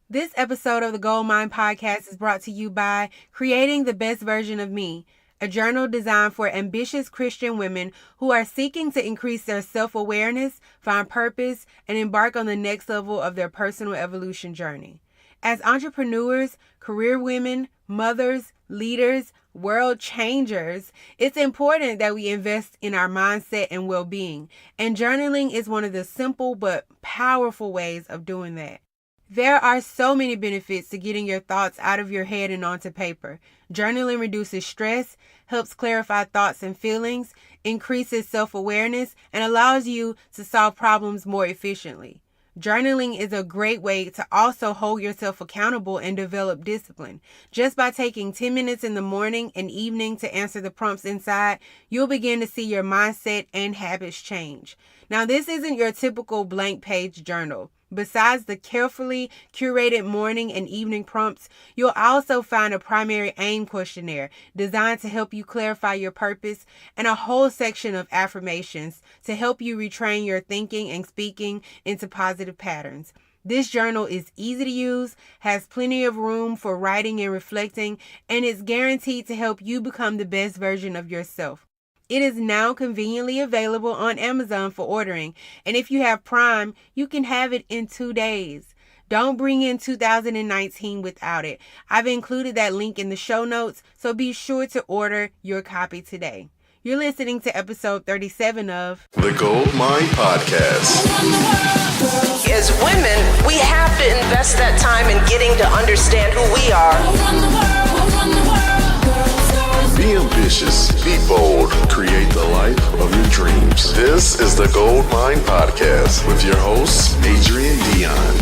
This episode of the Gold Mine Podcast is brought to you by Creating the Best Version of Me, a journal designed for ambitious Christian women who are seeking to increase their self-awareness, find purpose, and embark on the next level of their personal evolution journey. As entrepreneurs, career women, mothers, leaders, world changers, it's important that we invest in our mindset and well-being, and journaling is one of the simple but powerful ways of doing that. There are so many benefits to getting your thoughts out of your head and onto paper. Journaling reduces stress, helps clarify thoughts and feelings, increases self-awareness, and allows you to solve problems more efficiently. Journaling is a great way to also hold yourself accountable and develop discipline. Just by taking 10 minutes in the morning and evening to answer the prompts inside, you'll begin to see your mindset and habits change. Now, this isn't your typical blank page journal. Besides the carefully curated morning and evening prompts, you'll also find a primary aim questionnaire designed to help you clarify your purpose and a whole section of affirmations to help you retrain your thinking and speaking into positive patterns. This journal is easy to use, has plenty of room for writing and reflecting, and is guaranteed to help you become the best version of yourself. It is now conveniently available on Amazon for ordering, and if you have Prime, you can have it in 2 days. Don't bring in 2019 without it. I've included that link in the show notes, so be sure to order your copy today. You're listening to episode 37 of The Gold Mine Podcast. As women, we have to invest that time in getting to understand who we are. Be ambitious, be bold, create the life of your dreams. This is the Gold Mine Podcast with your host, Adrian Dion.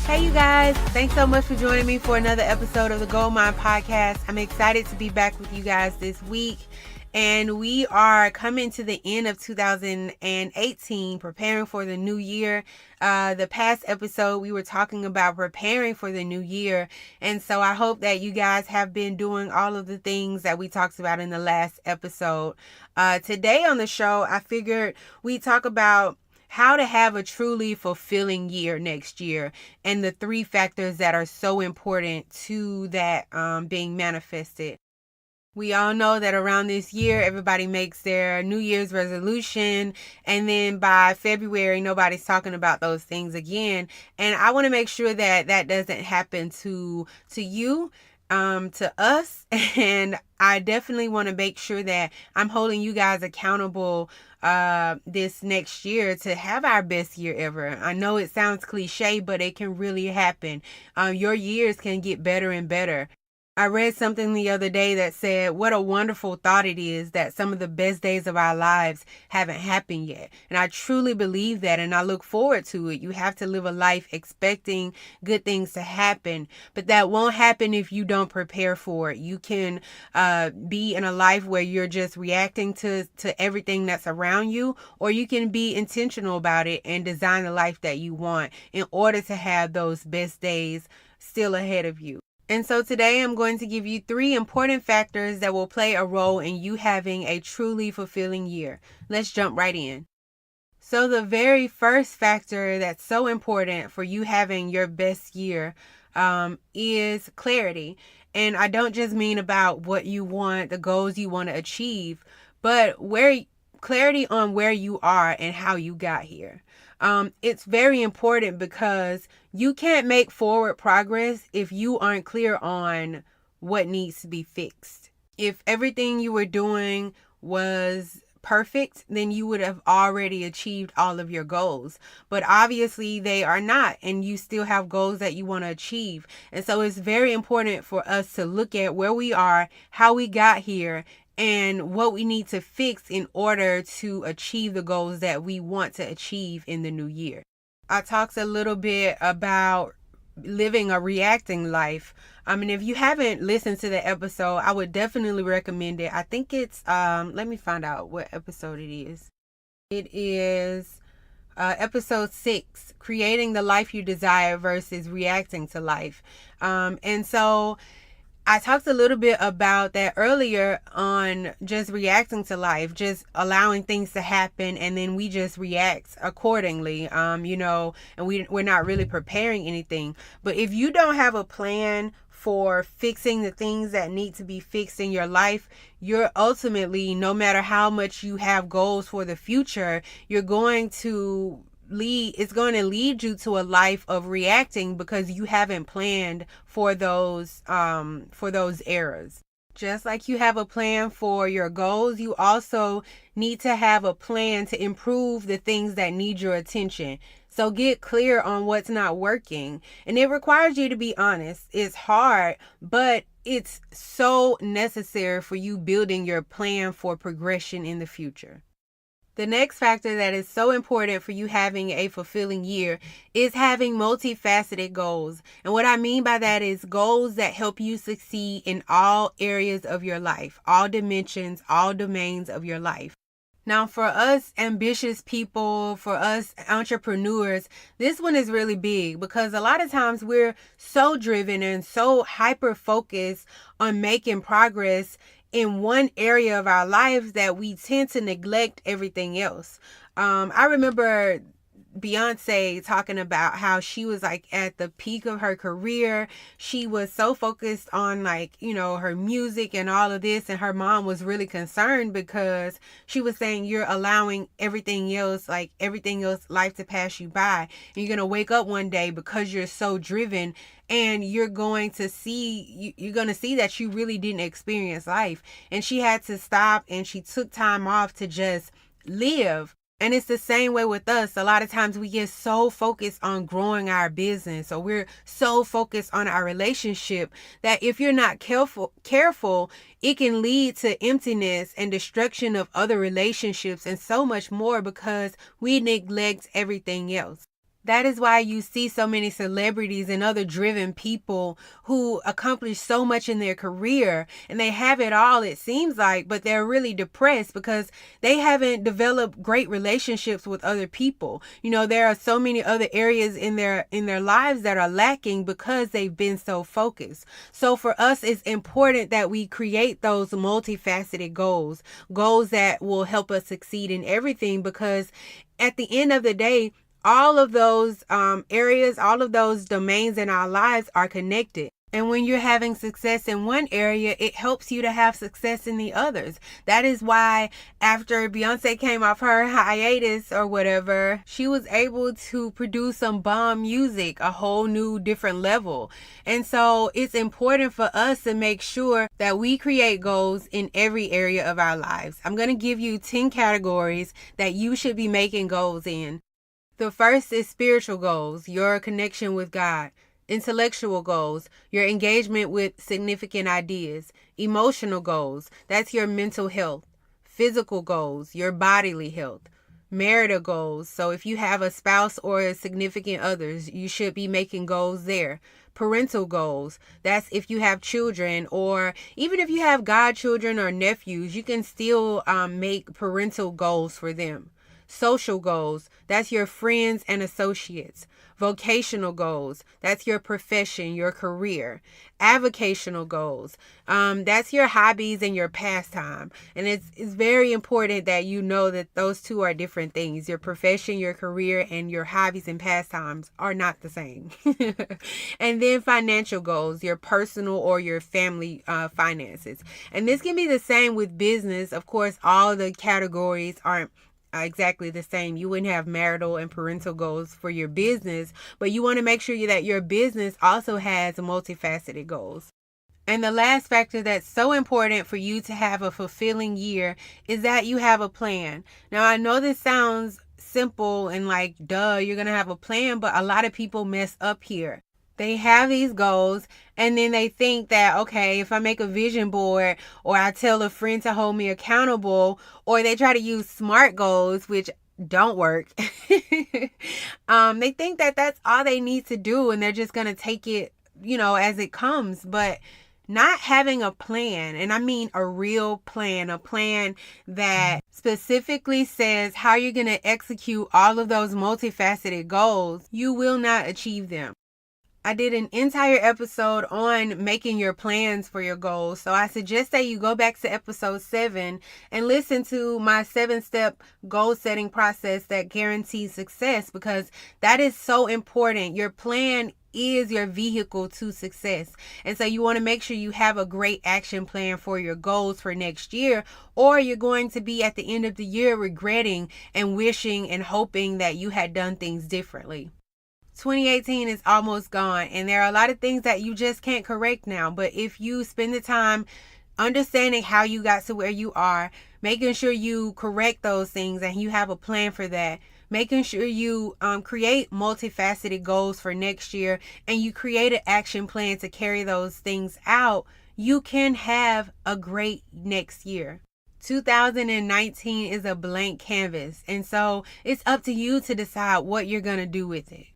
Hey you guys, thanks so much for joining me for another episode of the Gold Mine Podcast. I'm excited to be back with you guys this week. And we are coming to the end of 2018, preparing for the new year. The past episode, we were talking about preparing for the new year. And so I hope that you guys have been doing all of the things that we talked about in the last episode. Today on the show, I figured we'd talk about how to have a truly fulfilling year next year and the 3 factors that are so important to that being manifested. We all know that around this year, everybody makes their New Year's resolution, and then by February, nobody's talking about those things again. And I want to make sure that that doesn't happen to you, to us, and I definitely want to make sure that I'm holding you guys accountable this next year to have our best year ever. I know it sounds cliche, but it can really happen. Your years can get better and better. I read something the other day that said, what a wonderful thought it is that some of the best days of our lives haven't happened yet. And I truly believe that, and I look forward to it. You have to live a life expecting good things to happen, but that won't happen if you don't prepare for it. You can be in a life where you're just reacting to everything that's around you, or you can be intentional about it and design the life that you want in order to have those best days still ahead of you. And so today I'm going to give you 3 important factors that will play a role in you having a truly fulfilling year. Let's jump right in. So the very first factor that's so important for you having your best year is clarity. And I don't just mean about what you want, the goals you want to achieve, but clarity on where you are and how you got here. It's very important because you can't make forward progress if you aren't clear on what needs to be fixed. If everything you were doing was perfect, then you would have already achieved all of your goals. But obviously they are not, and you still have goals that you want to achieve. And so it's very important for us to look at where we are, how we got here, and what we need to fix in order to achieve the goals that we want to achieve in the new year. I talked a little bit about living a reacting life. I mean, if you haven't listened to the episode, I would definitely recommend it. I think it's, let me find out what episode it is. It is episode 6, creating the life you desire versus reacting to life. And so I talked a little bit about that earlier on just reacting to life, just allowing things to happen, and then we just react accordingly, and we're not really preparing anything. But if you don't have a plan for fixing the things that need to be fixed in your life, you're ultimately, no matter how much you have goals for the future, it's going to lead you to a life of reacting because you haven't planned for those errors. Just like you have a plan for your goals, you also need to have a plan to improve the things that need your attention. So get clear on what's not working. And it requires you to be honest. It's hard, but it's so necessary for you building your plan for progression in the future. The next factor that is so important for you having a fulfilling year is having multifaceted goals. And what I mean by that is goals that help you succeed in all areas of your life, all dimensions, all domains of your life. Now, for us ambitious people, for us entrepreneurs, this one is really big because a lot of times we're so driven and so hyper-focused on making progress in one area of our lives that we tend to neglect everything else. I remember Beyonce talking about how she was like at the peak of her career. She was so focused on her music and all of this, and her mom was really concerned because she was saying you're allowing everything else life to pass you by. And you're going to wake up one day because you're so driven and you're going to see that you really didn't experience life. And she had to stop and she took time off to just live. And it's the same way with us. A lot of times we get so focused on growing our business, or we're so focused on our relationship that if you're not careful, it can lead to emptiness and destruction of other relationships and so much more because we neglect everything else. That is why you see so many celebrities and other driven people who accomplish so much in their career and they have it all, it seems like, but they're really depressed because they haven't developed great relationships with other people. There are so many other areas in their lives that are lacking because they've been so focused. So for us, it's important that we create those multifaceted goals that will help us succeed in everything, because at the end of the day, all of those areas, all of those domains in our lives are connected. And when you're having success in one area, it helps you to have success in the others. That is why after Beyonce came off her hiatus or whatever, she was able to produce some bomb music, a whole new different level. And so it's important for us to make sure that we create goals in every area of our lives. I'm going to give you 10 categories that you should be making goals in. The first is spiritual goals, your connection with God. Intellectual goals, your engagement with significant ideas. Emotional goals, that's your mental health. Physical goals, your bodily health. Marital goals, so if you have a spouse or a significant others, you should be making goals there. Parental goals, that's if you have children, or even if you have godchildren or nephews, you can still make parental goals for them. Social goals, that's your friends and associates. Vocational goals, that's your profession, your career. Avocational goals, that's your hobbies and your pastime. And it's very important that you know that those two are different things. Your profession, your career, and your hobbies and pastimes are not the same. And then financial goals, your personal or your family finances. And this can be the same with business. Of course, all the categories aren't exactly the same. You wouldn't have marital and parental goals for your business, but you want to make sure that your business also has multifaceted goals. And the last factor that's so important for you to have a fulfilling year is that you have a plan. Now, I know this sounds simple and like, duh, you're going to have a plan, but a lot of people mess up here. They have these goals and then they think that, okay, if I make a vision board or I tell a friend to hold me accountable, or they try to use SMART goals, which don't work. They think that that's all they need to do and they're just going to take it, as it comes. But not having a plan, and I mean a real plan, a plan that specifically says how you're going to execute all of those multifaceted goals, you will not achieve them. I did an entire episode on making your plans for your goals. So I suggest that you go back to episode 7 and listen to my 7-step goal setting process that guarantees success, because that is so important. Your plan is your vehicle to success. And so you want to make sure you have a great action plan for your goals for next year, or you're going to be at the end of the year regretting and wishing and hoping that you had done things differently. 2018 is almost gone, and there are a lot of things that you just can't correct now. But if you spend the time understanding how you got to where you are, making sure you correct those things and you have a plan for that, making sure you create multifaceted goals for next year, and you create an action plan to carry those things out, you can have a great next year. 2019 is a blank canvas, and so it's up to you to decide what you're going to do with it.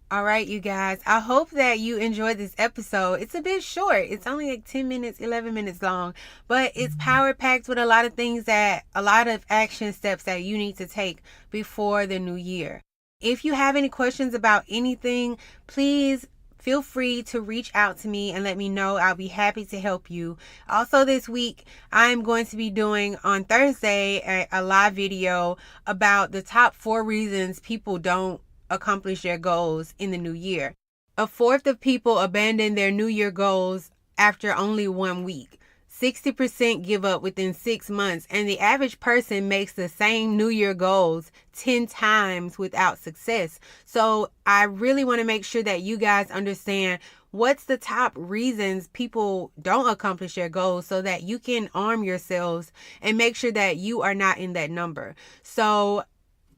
All right, you guys, I hope that you enjoyed this episode. It's a bit short. It's only like 10 minutes, 11 minutes long, but it's power packed with a lot of action steps that you need to take before the new year. If you have any questions about anything, please feel free to reach out to me and let me know. I'll be happy to help you. Also, this week, I'm going to be doing on Thursday a live video about the top 4 reasons people don't accomplish their goals in the new year. 1/4 of people abandon their new year goals after only 1 week. 60% give up within 6 months, and the average person makes the same new year goals 10 times without success. So I really want to make sure that you guys understand what's the top reasons people don't accomplish their goals, so that you can arm yourselves and make sure that you are not in that number. So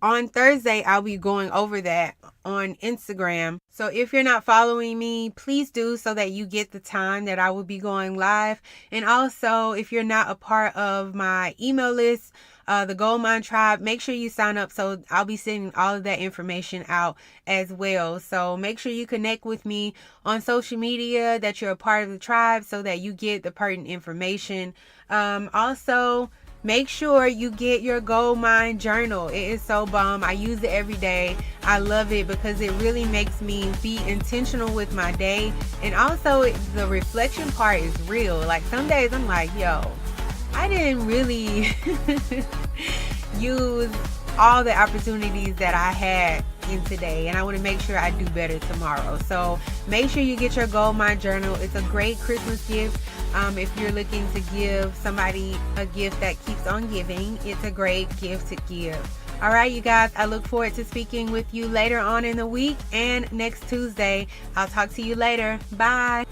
on Thursday, I'll be going over that on Instagram. So if you're not following me, please do, so that you get the time that I will be going live. And also, if you're not a part of my email list, the Goldmine Tribe, make sure you sign up. So I'll be sending all of that information out as well. So make sure you connect with me on social media, that you're a part of the tribe, so that you get the pertinent information. Also, make sure you get your Goldmine journal. It is so bomb. I use it every day. I love it because it really makes me be intentional with my day. And also, the reflection part is real. Like, some days I'm like, yo, I didn't really use all the opportunities that I had in today, and I want to make sure I do better tomorrow. So make sure you get your Goldmine journal. It's a great Christmas gift. If you're looking to give somebody a gift that keeps on giving, it's a great gift to give. All right, you guys, I look forward to speaking with you later on in the week and next Tuesday. I'll talk to you later. Bye.